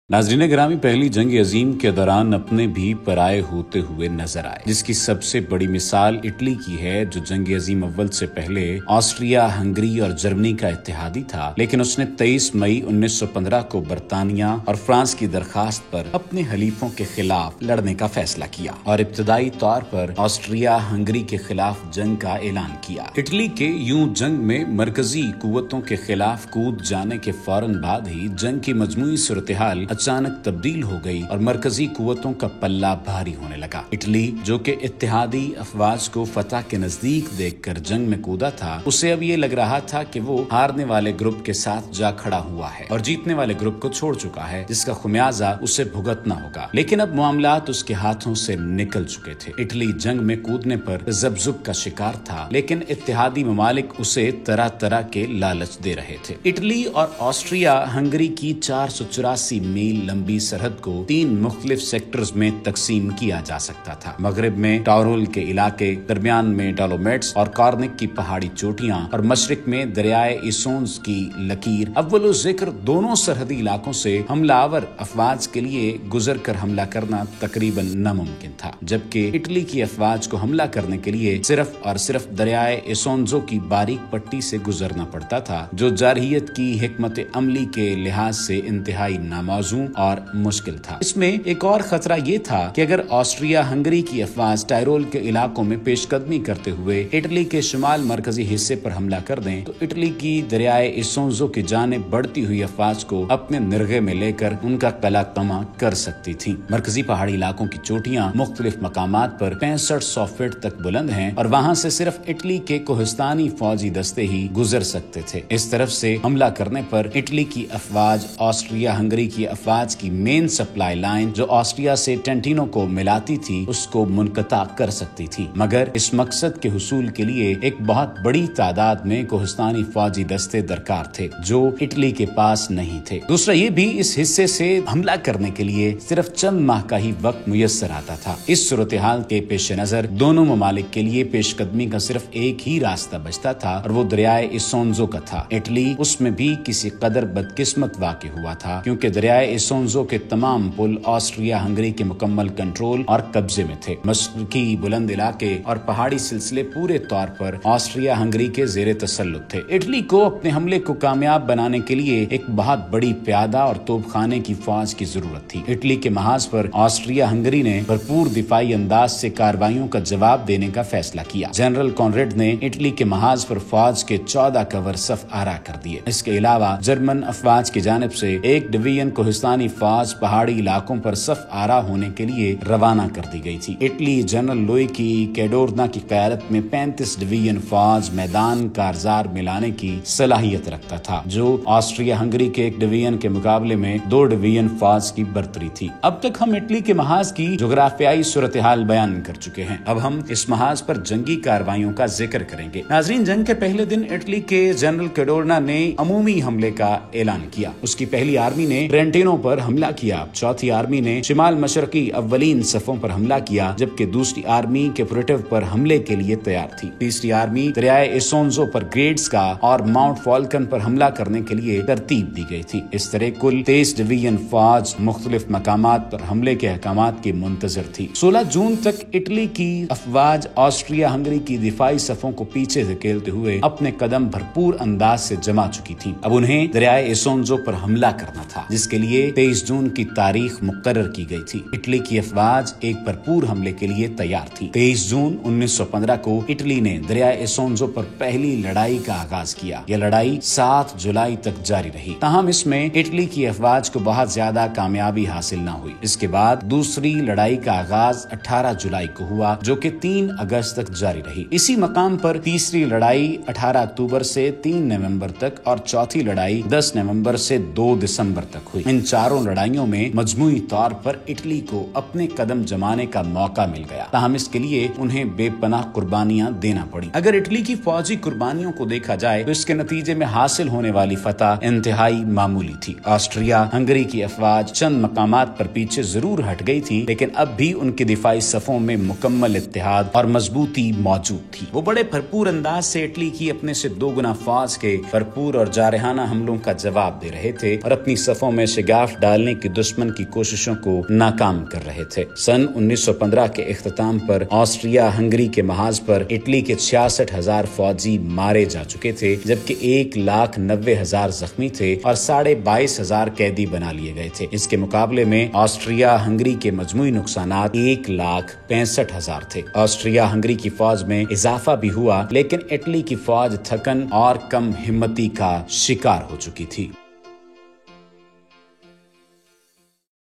नाज़रीन गिरामी, पहली जंग अजीम के दौरान अपने भी पराये होते हुए नजर आए, जिसकी सबसे बड़ी मिसाल इटली की है, जो जंग अजीम अव्वल से पहले ऑस्ट्रिया, हंगरी और जर्मनी का इत्तेहादी था, लेकिन उसने 23 मई 1915 को बरतानिया और फ्रांस की दरखास्त पर अपने हलीफों के खिलाफ लड़ने का फैसला किया और इब्तदाई तौर पर ऑस्ट्रिया, हंगरी के खिलाफ जंग का ऐलान किया। इटली के यूं जंग में मरकजी कुव्वतों के खिलाफ कूद जाने के फौरन बाद ही जंग की मजमूई सूरत-ए-हाल अचानक तब्दील हो गई और मरकजी कुव्वतों का पल्ला भारी होने लगा। इटली, जो कि इत्तेहादी अफवाज को फतह के नजदीक देखकर जंग में कूदा था, उसे अब ये लग रहा था कि वो हारने वाले ग्रुप के साथ जा खड़ा हुआ है और जीतने वाले ग्रुप को छोड़ चुका है, जिसका खुमियाजा उसे भुगतना होगा। लेकिन अब मामलात उसके हाथों से निकल चुके थे। इटली जंग में कूदने पर जबजुब का शिकार था, लेकिन इत्तेहादी ममालिक उसे तरह तरह के लालच दे रहे थे। इटली और ऑस्ट्रिया हंगरी की 484 मील लंबी सरहद को 3 मुख्तलिफ सेक्टर्स में तकसीम किया जा सकता था। मगरिब में टाउरोल के इलाके, दरमियान में डोलोमाइट्स और कॉर्निक की पहाड़ी चोटियां और मशरिक में दरियाए इसोन्स की लकीर अव्वलो जिक्र दोनों सरहदी इलाकों से हमलावर अफवाज के लिए गुजर कर हमला करना तकरीबन नामुमकिन था, जबकि इटली की अफवाज को हमला करने के लिए सिर्फ और सिर्फ दरियाए इसोन्जो की बारीक पट्टी से गुजरना पड़ता था, जो जारहियत की हिकमत अमली के लिहाज से इंतहाई नामौजू और मुश्किल था। इसमें एक और खतरा ये था कि अगर ऑस्ट्रिया हंगरी की अफवाज टायरोल के इलाकों में पेशकदमी करते हुए इटली के शुमाल मरकजी हिस्से पर हमला कर दें, तो इटली की दरियाए इसोन्जो की जानिब बढ़ती हुई अफवाज को अपने निर्गे में लेकर उनका कला कमा कर सकती थी। मरकजी पहाड़ी इलाकों की चोटियां मुख्तलिफ मकामात पर 6500 फीट तक बुलंद हैं और वहाँ से सिर्फ इटली के कोहिस्तानी फौजी दस्ते ही गुजर सकते थे। इस तरफ से हमला करने पर इटली की अफवाज ऑस्ट्रिया हंगरी की अफवाज की मेन सप्लाई लाइन, जो ऑस्ट्रिया से टेंटिनो को मिलाती थी, उसको मुनक़ता कर सकती थी। मगर इस मकसद के हुसूल के लिए एक बहुत बड़ी तादाद में कोहिस्तानी फौजी दस्ते दरकार थे, जो इटली के पास नहीं थे। दूसरा ये भी, इस हिस्से से हमला करने के लिए सिर्फ चंद माह का ही वक्त मुयस्सर आता था। इस सूरत-ए-हाल के पेश नजर दोनों ममालिक के लिए पेशकदमी का सिर्फ एक ही रास्ता बचता था और वो दरियाए इसोन्जो का था। इटली उसमें भी किसी कदर बदकिस्मत वाक़ हुआ था, क्योंकि दरियाए इसोन्जो के तमाम पुल ऑस्ट्रिया हंगरी के मुकम्मल कंट्रोल और कब्जे में थे। मशरिकी बुलंद इलाके और पहाड़ी सिलसिले पूरे तौर पर ऑस्ट्रिया हंगरी के जेरे तसल्लुत थे। इटली को अपने हमले को कामयाब बनाने के लिए एक बहुत बड़ी प्यादा और तोपखाने की फौज की जरूरत थी। इटली के महाज पर ऑस्ट्रिया हंगरी ने भरपूर दिफाई अंदाज से कार्रवाइयों का जवाब देने का फैसला किया। जनरल कॉनरेड ने इटली के महाज पर फौज के 14 कवर सफ आरा कर दिए। इसके अलावा जर्मन अफवाज की जानिब से एक डिवीजन कोहिस्तानी फौज पहाड़ी इलाकों पर सफ आरा होने के लिए रवाना कर दी गई थी। इटली जनरल लुई की कैडोर्ना की क़यादत में 35 डिवीजन फौज मैदान कारजार मिलाने की सलाहियत रखता था, जो ऑस्ट्रिया हंगरी के एक डिवीजन के मुकाबले में 2 डिवीजन फौज की बर्तरी थी। अब तक हम इटली के महाज की जोग्राफियाई सूरत-ए-हाल बयान कर चुके हैं। अब हम इस महाज पर जंगी कार्रवाइयों का जिक्र करेंगे। नाज़रीन, जंग के पहले दिन इटली के जनरल कैडोर्ना ने अमूमी हमले का ऐलान किया। उसकी पहली आर्मी ने ट्रेंटिनो पर हमला किया, चौथी आर्मी ने शिमाल मशरकी अव्वलीन सफों पर हमला किया, जबकि दूसरी आर्मी कैपुरेटिव पर हमले के लिए तैयार थी। तीसरी आर्मी दरियाए इसोन्जो पर ग्रेड्स का और माउंट फॉल्कन पर हमला करने के लिए तरतीब दी गई थी। इस तरह कुल 23 डिवीजन फौज मुख्तलिफ मकामात पर हमले के अहकामात की मुंतजर थी। 16 जून तक इटली की अफवाज ऑस्ट्रिया हंगरी की दिफाई सफों को पीछे धकेलते हुए अपने कदम भरपूर अंदाज से जमा चुकी थी। अब उन्हें दरियाए इसोन्जो पर हमला करना था, जिसके लिए 23 जून की तारीख मुकर्रर की गई थी। इटली की अफवाज एक भरपूर हमले के लिए तैयार थी। 23 जून 1915 को इटली ने दरियाए इसोन्जो पर पहली लड़ाई का आगाज किया। यह लड़ाई 7 जुलाई तक जारी रही। ताहम इसमें इटली की अफवाज को बहुत ज्यादा कामयाबी हासिल न हुई। इसके बाद दूसरी लड़ाई का आगाज 18 जुलाई को हुआ, जो कि 3 अगस्त तक जारी रही। इसी मकाम पर तीसरी लड़ाई 18 अक्टूबर से 3 नवंबर तक और चौथी लड़ाई 10 नवंबर से 2 दिसंबर तक हुई। इन चारों लड़ाइयों में मजमूई तौर पर इटली को अपने कदम जमाने का मौका मिल गया, ताहम इसके लिए उन्हें बेपनाह कुर्बानियां देना पड़ी। अगर इटली की फौजी कुर्बानियों को देखा जाए तो इसके नतीजे में हासिल होने वाली फतह इंतहाई मामूली थी। ऑस्ट्रिया हंगरी की अफवाज चंद मकामात पर पीछे जरूर हट गई थी, लेकिन अब भी उनके दिफाई सफों में मुकम्मल इत्तेहाद और मजबूती मौजूद थी। वो बड़े भरपूर अंदाज से इटली की अपने से 2 गुना फौज के भरपूर और जारहाना हमलों का जवाब दे रहे थे और अपनी सफों में शिगार गिराफ्ट डालने की दुश्मन की कोशिशों को नाकाम कर रहे थे। सन 1915 के इख्तिताम पर ऑस्ट्रिया हंगरी के महाज पर इटली के 66,000 फौजी मारे जा चुके थे, जबकि 1,90,000 जख्मी थे और 22,500 कैदी बना लिए गए थे। इसके मुकाबले में ऑस्ट्रिया हंगरी के मजमूई नुकसानात 1,65,000 थे। ऑस्ट्रिया हंगरी की फौज में इजाफा भी हुआ, लेकिन इटली की फौज थकन और कम हिम्मती का शिकार हो चुकी थी।